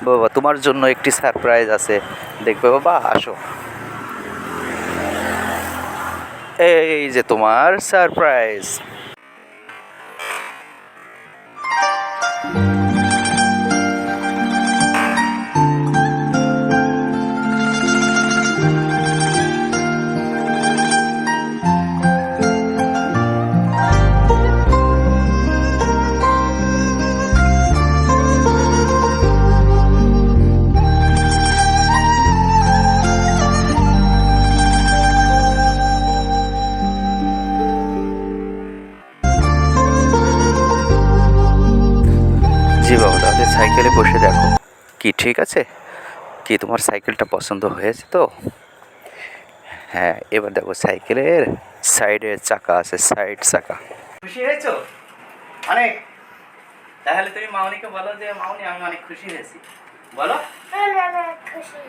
বাবা তোমার জন্য একটি সারপ্রাইজ আছে, দেখবে বাবা, আসো। এই যে তোমার সারপ্রাইজ। জি বাবা, তাহলে সাইকেলে বসে দেখো কি ঠিক আছে? কি তোমার সাইকেলটা পছন্দ হয়েছে তো? হ্যাঁ, এবার দেখো সাইকেলের সাইডের চাকা আছে, সাইড চাকা। খুশি হয়েছো অনেক? তাহলে তুমি মামনিকে বলো যে মামনি আমি অনেক খুশি হয়েছি, বলো। আমি অনেক খুশি।